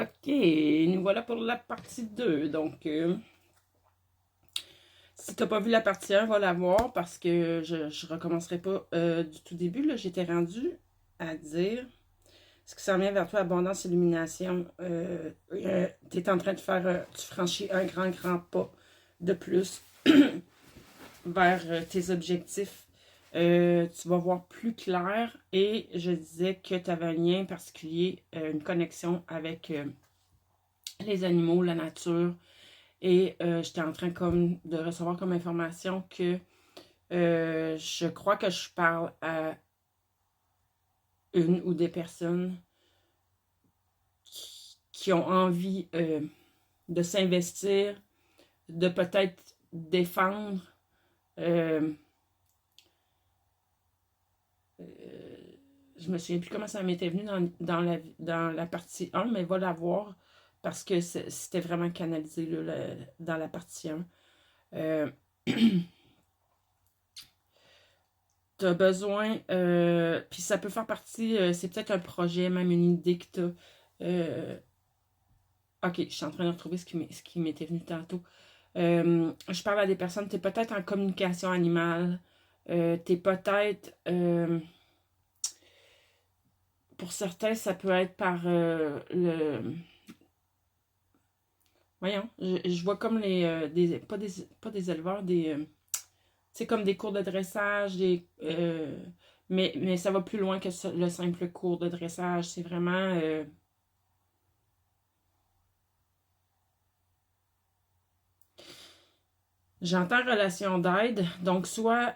Ok, nous voilà pour la partie 2. Donc, si t'as pas vu la partie 1, va la voir parce que je recommencerai pas du tout début. Là, j'étais rendue à dire ce qui s'en vient vers toi, abondance, illumination. Tu es en train de faire, tu franchis un grand pas de plus vers tes objectifs. Tu vas voir plus clair et je disais que tu avais un lien particulier, une connexion avec les animaux, la nature. Et j'étais en train comme de recevoir comme information que je crois que je parle à une ou des personnes qui ont envie de s'investir, de peut-être défendre je me souviens plus comment ça m'était venu dans la partie 1, mais va la voir parce que c'était vraiment canalisé là, dans la partie 1. Tu as besoin, puis ça peut faire partie, c'est peut-être un projet, même une idée que tu as. Ok, je suis en train de retrouver ce qui m'était venu tantôt. Je parle à des personnes, tu es peut-être en communication animale, tu es peut-être. Pour certains, ça peut être par le. Voyons, je vois comme pas des éleveurs, c'est comme des cours de dressage, mais ça va plus loin que le simple cours de dressage. C'est vraiment. J'entends relation d'aide. Donc, soit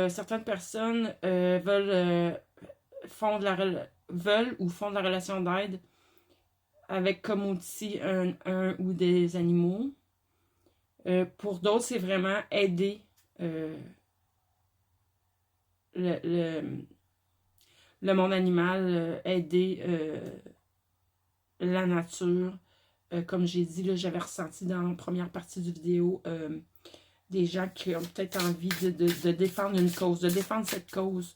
certaines personnes veulent ou font de la relation d'aide avec comme outil un ou des animaux. Pour d'autres, c'est vraiment aider le, le, le monde animal, aider la nature. Comme j'ai dit, là, j'avais ressenti dans la première partie du vidéo des gens qui ont peut-être envie de défendre une cause, de défendre cette cause.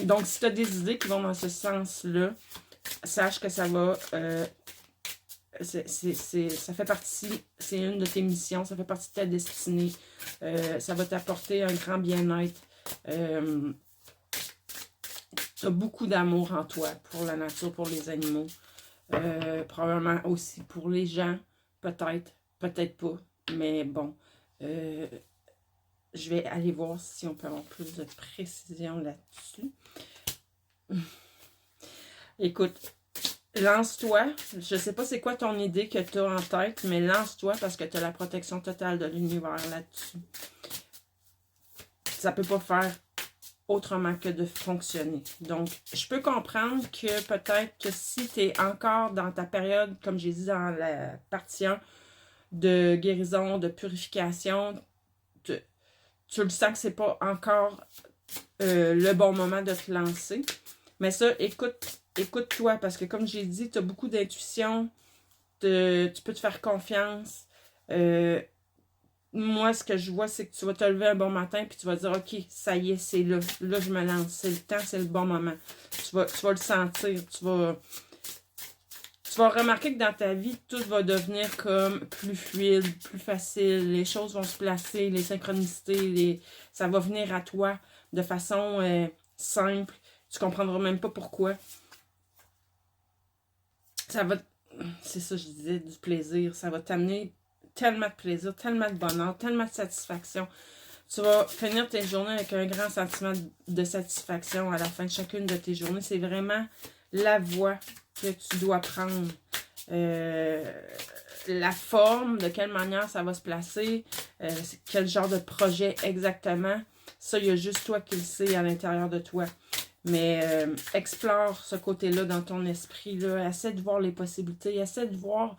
Donc, si tu as des idées qui vont dans ce sens-là, sache que ça va... ça fait partie, c'est une de tes missions, ça fait partie de ta destinée. Ça va t'apporter un grand bien-être. Tu as beaucoup d'amour en toi pour la nature, pour les animaux. Probablement aussi pour les gens, peut-être, peut-être pas. Mais bon, je vais aller voir si on peut avoir plus de précision là-dessus. Écoute, lance-toi. Je sais pas c'est quoi ton idée que tu as en tête, mais lance-toi parce que tu as la protection totale de l'univers là-dessus. Ça peut pas faire autrement que de fonctionner. Donc, je peux comprendre que peut-être que si tu es encore dans ta période, comme j'ai dit dans la partie 1, de guérison, de purification, tu le sens que c'est pas encore le bon moment de te lancer. Mais ça, écoute-toi, parce que comme j'ai dit, tu as beaucoup d'intuition, tu peux te faire confiance. Moi, ce que je vois, c'est que tu vas te lever un bon matin, puis tu vas dire, OK, ça y est, c'est là, là je me lance, c'est le temps, c'est le bon moment. Tu vas le sentir, tu vas remarquer que dans ta vie, tout va devenir comme plus fluide, plus facile, les choses vont se placer, les synchronicités, ça va venir à toi de façon simple. Tu comprendras même pas pourquoi. Ça va, c'est ça que je disais, du plaisir. Ça va t'amener tellement de plaisir, tellement de bonheur, tellement de satisfaction. Tu vas finir tes journées avec un grand sentiment de satisfaction à la fin de chacune de tes journées. C'est vraiment la voie que tu dois prendre. La forme, de quelle manière ça va se placer, quel genre de projet exactement. Ça, il y a juste toi qui le sais à l'intérieur de toi. Mais explore ce côté-là dans ton esprit. Là. Essaie de voir les possibilités. Essaie de voir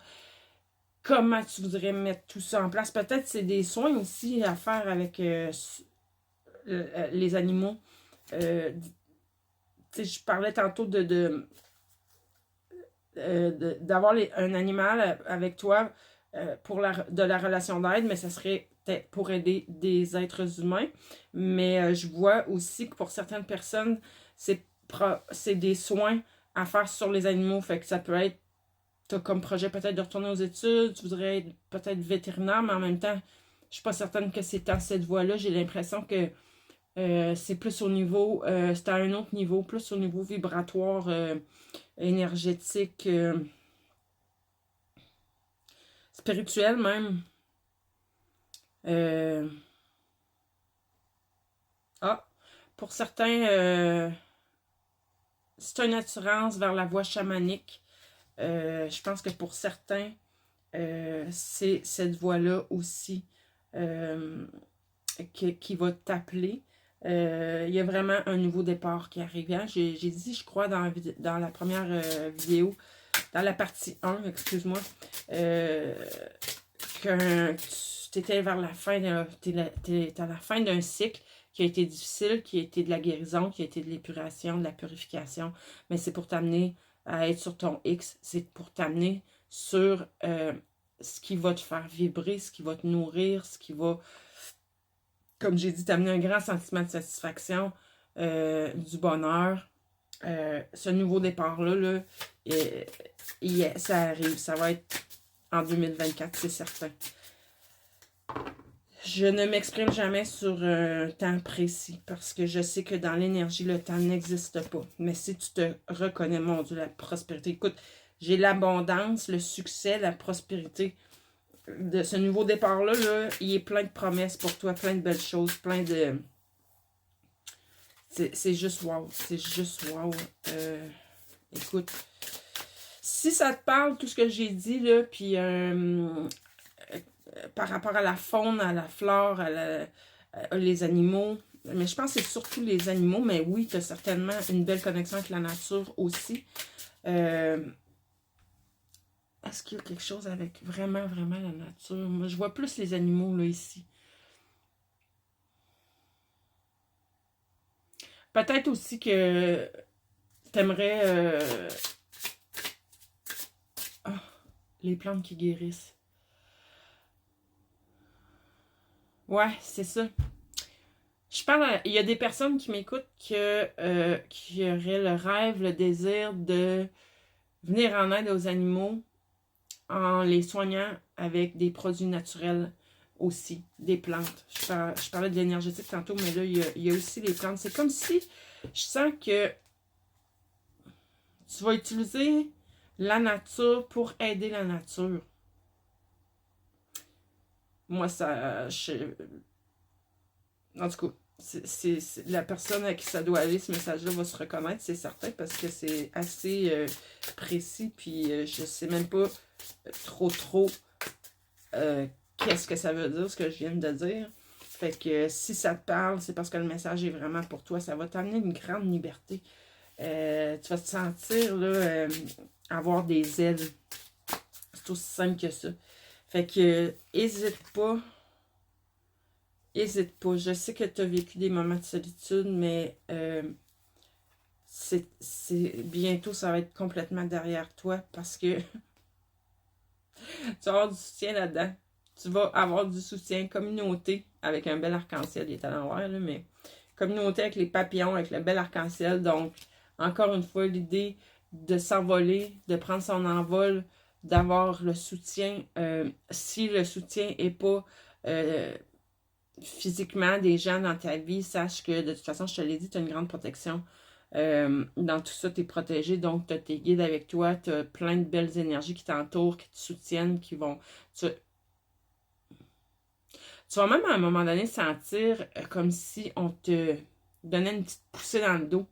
comment tu voudrais mettre tout ça en place. Peut-être c'est des soins aussi à faire avec les animaux. Je parlais tantôt d'avoir un animal avec toi pour de la relation d'aide, mais ça serait peut-être pour aider des êtres humains. Mais je vois aussi que pour certaines personnes, c'est des soins à faire sur les animaux. Fait que ça peut être tu as comme projet peut-être de retourner aux études, tu voudrais être peut-être vétérinaire, mais en même temps, je suis pas certaine que c'est à cette voie-là. J'ai l'impression que c'est plus au niveau, c'est à un autre niveau, plus au niveau vibratoire, énergétique, spirituel même. Ah, pour certains, c'est une attirance vers la voie chamanique. Je pense que pour certains, c'est cette voie-là aussi qui va t'appeler. Il y a vraiment un nouveau départ qui arrive. Hein? J'ai dit, je crois, dans la première vidéo, dans la partie 1, excuse-moi, que tu étais vers la fin t'es à la fin d'un cycle qui a été difficile, qui a été de la guérison, qui a été de l'épuration, de la purification, mais c'est pour t'amener à être sur ton X, c'est pour t'amener sur ce qui va te faire vibrer, ce qui va te nourrir, ce qui va, comme j'ai dit, t'amener un grand sentiment de satisfaction, du bonheur. Ce nouveau départ-là, là, ça arrive, ça va être en 2024, c'est certain. Je ne m'exprime jamais sur un temps précis parce que je sais que dans l'énergie, le temps n'existe pas. Mais si tu te reconnais, mon Dieu, la prospérité. Écoute, j'ai l'abondance, le succès, la prospérité. De ce nouveau départ-là, là, il est plein de promesses pour toi, plein de belles choses, plein de... C'est juste wow. C'est juste wow. Écoute, si ça te parle, tout ce que j'ai dit, là, puis par rapport à la faune, à la flore, les animaux. Mais je pense que c'est surtout les animaux. Mais oui, tu as certainement une belle connexion avec la nature aussi. Est-ce qu'il y a quelque chose avec vraiment, vraiment la nature? Moi, je vois plus les animaux, là, ici. Peut-être aussi que t'aimerais... Oh, les plantes qui guérissent. Ouais, c'est ça. Je parle, il y a des personnes qui m'écoutent qui auraient le rêve, le désir de venir en aide aux animaux en les soignant avec des produits naturels aussi, des plantes. Je parlais de l'énergétique tantôt, mais là, il y a aussi les plantes. C'est comme si je sens que tu vas utiliser la nature pour aider la nature. Moi, en tout cas, c'est la personne à qui ça doit aller, ce message-là va se reconnaître, c'est certain, parce que c'est assez précis, puis je sais même pas trop qu'est-ce que ça veut dire, ce que je viens de dire. Fait que si ça te parle, c'est parce que le message est vraiment pour toi. Ça va t'amener une grande liberté. Tu vas te sentir là, avoir des ailes. C'est aussi simple que ça. Fait que hésite pas. Hésite pas. Je sais que tu as vécu des moments de solitude, mais bientôt ça va être complètement derrière toi parce que tu vas avoir du soutien là-dedans. Tu vas avoir du soutien, communauté, avec un bel arc-en-ciel, il est à l'envers, là, mais communauté avec les papillons, avec le bel arc-en-ciel. Donc, encore une fois, l'idée de s'envoler, de prendre son envol, d'avoir le soutien. Si le soutien n'est pas physiquement des gens dans ta vie, sache que de toute façon, je te l'ai dit, tu as une grande protection. Dans tout ça, tu es protégé, donc tu as tes guides avec toi, tu as plein de belles énergies qui t'entourent, qui te soutiennent, qui vont... Tu vas même à un moment donné sentir comme si on te donnait une petite poussée dans le dos.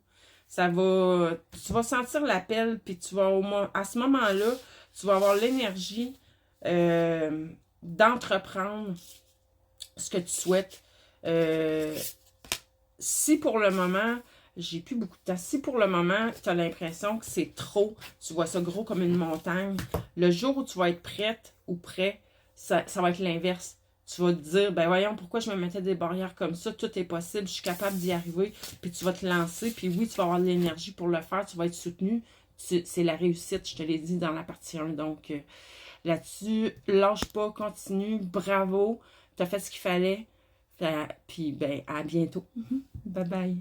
Tu vas sentir l'appel, puis tu vas à ce moment-là, tu vas avoir l'énergie d'entreprendre ce que tu souhaites. Si pour le moment, j'ai plus beaucoup de temps, si pour le moment, tu as l'impression que c'est trop, tu vois ça gros comme une montagne, le jour où tu vas être prête ou prêt, ça va être l'inverse. Tu vas te dire, ben voyons, pourquoi je me mettais des barrières comme ça, tout est possible, je suis capable d'y arriver, puis tu vas te lancer, puis oui, tu vas avoir de l'énergie pour le faire, tu vas être soutenu, c'est la réussite, je te l'ai dit dans la partie 1, donc là-dessus, lâche pas, continue, bravo, tu as fait ce qu'il fallait, puis ben à bientôt, bye bye.